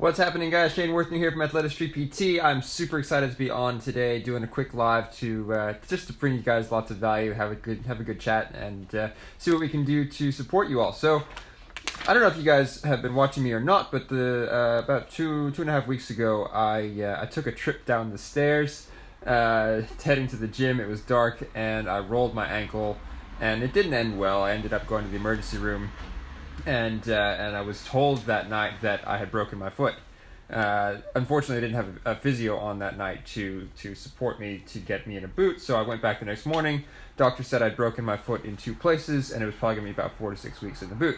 What's happening, guys? Shane Worthner here from Athletic Street PT. I'm super excited to be on today, doing a quick live to just to bring you guys lots of value, have a good chat, and see what we can do to support you all. So, I don't know if you guys have been watching me or not, but about two and a half weeks ago, I took a trip down the stairs, heading to the gym. It was dark, and I rolled my ankle, and it didn't end well. I ended up going to the emergency room. And I was told that night that I had broken my foot. Unfortunately, I didn't have a physio on that night to support me to get me in a boot, so I went back the next morning. Doctor said I'd broken my foot in 2 places, and it was probably going to be about 4 to 6 weeks in the boot.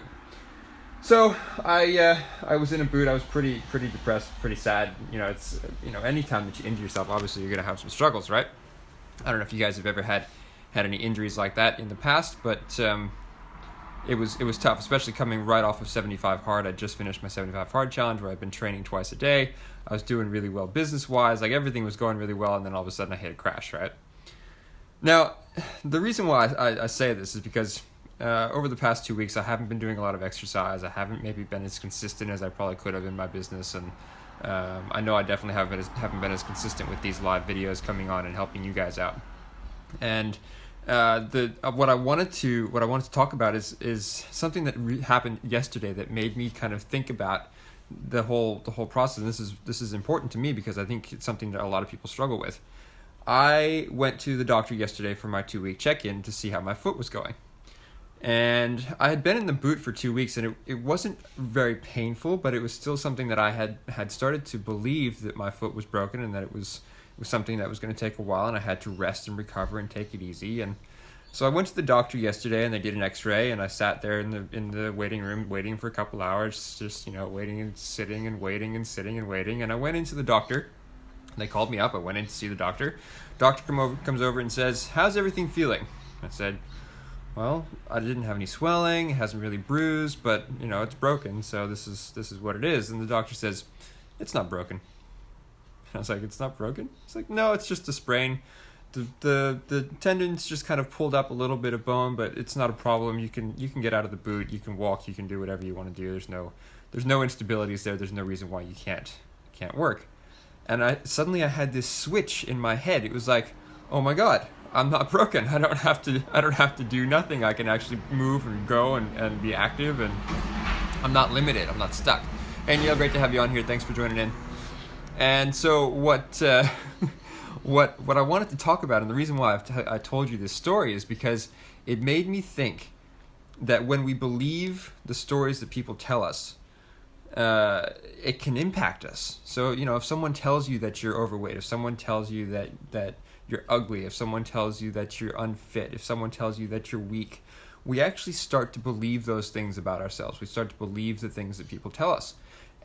So I was in a boot. I was pretty depressed, pretty sad. It's anytime that you injure yourself, obviously you're going to have some struggles, right? I don't know if you guys have ever had any injuries like that in the past, but It was tough, especially coming right off of 75 hard. I just finished my 75 hard challenge where I've been training twice a day. I was doing really well business-wise, like everything was going really well, and then all of a sudden I hit a crash, right? Now, the reason why I say this is because over the past 2 weeks I haven't been doing a lot of exercise. I haven't maybe been as consistent as I probably could have in my business, and I know I definitely haven't been as consistent with these live videos coming on and helping you guys out. And what I wanted to talk about is something that happened yesterday that made me kind of think about the whole process. And this is important to me because I think it's something that a lot of people struggle with. I went to the doctor yesterday for my 2-week check-in to see how my foot was going, and I had been in the boot for 2 weeks, and it wasn't very painful, but it was still something that I had started to believe that my foot was broken and that it was something that was going to take a while, and I had to rest and recover and take it easy. And so I went to the doctor yesterday, and they did an x-ray, and I sat there in the waiting room waiting for a couple hours, just waiting and sitting and waiting and sitting and waiting. And I went into the doctor. They called me up. I went in to see the doctor. Doctor comes over and says, "How's everything feeling?" I said, "Well, I didn't have any swelling. It hasn't really bruised, but it's broken, so this is what it is." And the doctor says, "It's not broken." I was like, "It's not broken?" It's like, "No, it's just a sprain. The tendon's just kind of pulled up a little bit of bone, but it's not a problem. You can get out of the boot. You can walk. You can do whatever you want to do. There's no instabilities there. There's no reason why you can't work." And I suddenly had this switch in my head. It was like, "Oh my God, I'm not broken. I don't have to do nothing. I can actually move and go and be active, and I'm not limited. I'm not stuck." Hey Neil, great to have you on here. Thanks for joining in. And so what I wanted to talk about, and the reason why I told you this story, is because it made me think that when we believe the stories that people tell us, it can impact us. So if someone tells you that you're overweight, if someone tells you that you're ugly, if someone tells you that you're unfit, if someone tells you that you're weak, we actually start to believe those things about ourselves. We start to believe the things that people tell us.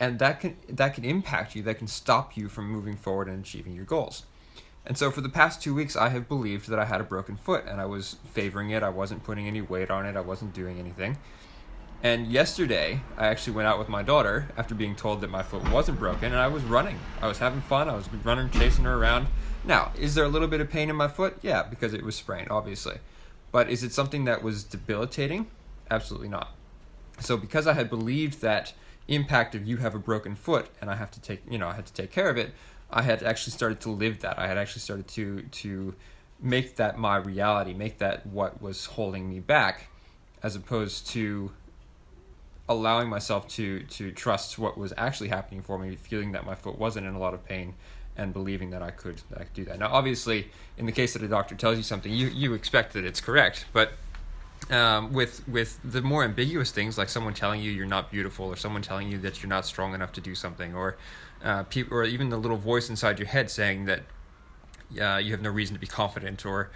And that can impact you, that can stop you from moving forward and achieving your goals. And so for the past 2 weeks, I have believed that I had a broken foot, and I was favoring it. I wasn't putting any weight on it. I wasn't doing anything. And yesterday, I actually went out with my daughter after being told that my foot wasn't broken, and I was running. I was having fun. I was running, chasing her around. Now, is there a little bit of pain in my foot? Yeah, because it was sprained, obviously. But is it something that was debilitating? Absolutely not. So because I had believed that impact of you have a broken foot and I had to take care of it, I had actually started to live that. I had actually started to make that my reality, make that what was holding me back, as opposed to allowing myself to trust what was actually happening for me, feeling that my foot wasn't in a lot of pain and believing that I could do that. Now, obviously, in the case that a doctor tells you something, you expect that it's correct, but with the more ambiguous things, like someone telling you you're not beautiful, or someone telling you that you're not strong enough to do something, or even the little voice inside your head saying that you have no reason to be confident or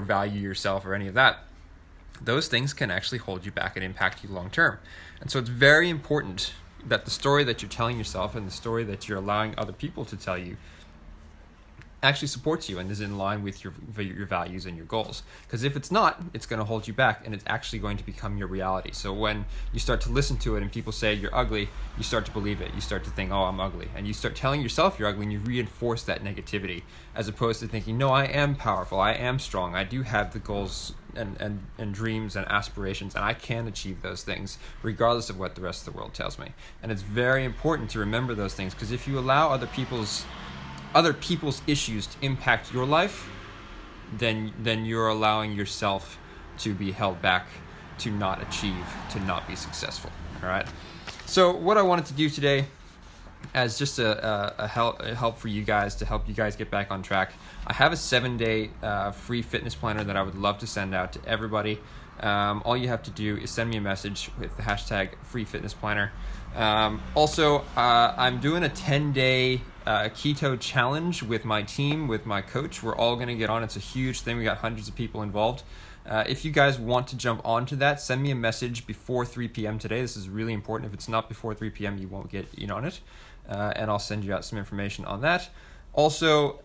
value yourself or any of that, those things can actually hold you back and impact you long term. And so it's very important that the story that you're telling yourself and the story that you're allowing other people to tell you actually supports you and is in line with your values and your goals. Because if it's not, it's going to hold you back, and it's actually going to become your reality. So when you start to listen to it and people say you're ugly, you start to believe it. You start to think, oh, I'm ugly. And you start telling yourself you're ugly, and you reinforce that negativity, as opposed to thinking, no, I am powerful, I am strong, I do have the goals and dreams and aspirations, and I can achieve those things regardless of what the rest of the world tells me. And it's very important to remember those things, because if you allow other people's issues to impact your life, then you're allowing yourself to be held back, to not achieve, to not be successful. All right. So what I wanted to do today, as just a help for you guys, to help you guys get back on track, I have a 7-day free fitness planner that I would love to send out to everybody. All you have to do is send me a message with the hashtag #FreeFitnessPlanner. Also, I'm doing a 10-day keto challenge with my team, with my coach. We're all going to get on. It's a huge thing. We got hundreds of people involved. If you guys want to jump onto that, send me a message before 3 p.m. today. This is really important. If it's not before 3 p.m., you won't get in on it. And I'll send you out some information on that. Also,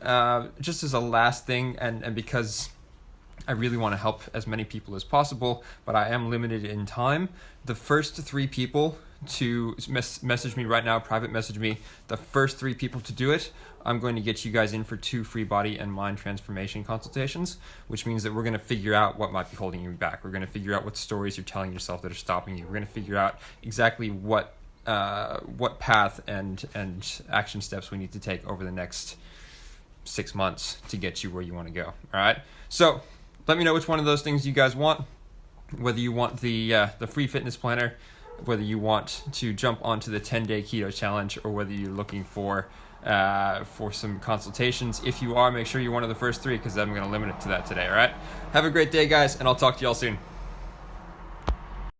just as a last thing, and because I really want to help as many people as possible, but I am limited in time, the first 3 people to message me right now, private message me, the first 3 people to do it, I'm going to get you guys in for 2 free body and mind transformation consultations, which means that we're going to figure out what might be holding you back. We're going to figure out what stories you're telling yourself that are stopping you. We're going to figure out exactly what path and action steps we need to take over the next 6 months to get you where you want to go. All right. So let me know which one of those things you guys want. Whether you want the free fitness planner, whether you want to jump onto the 10-day keto challenge, or whether you're looking for some consultations. If you are, make sure you're one of the first 3, because I'm going to limit it to that today. All right. Have a great day, guys, and I'll talk to y'all soon.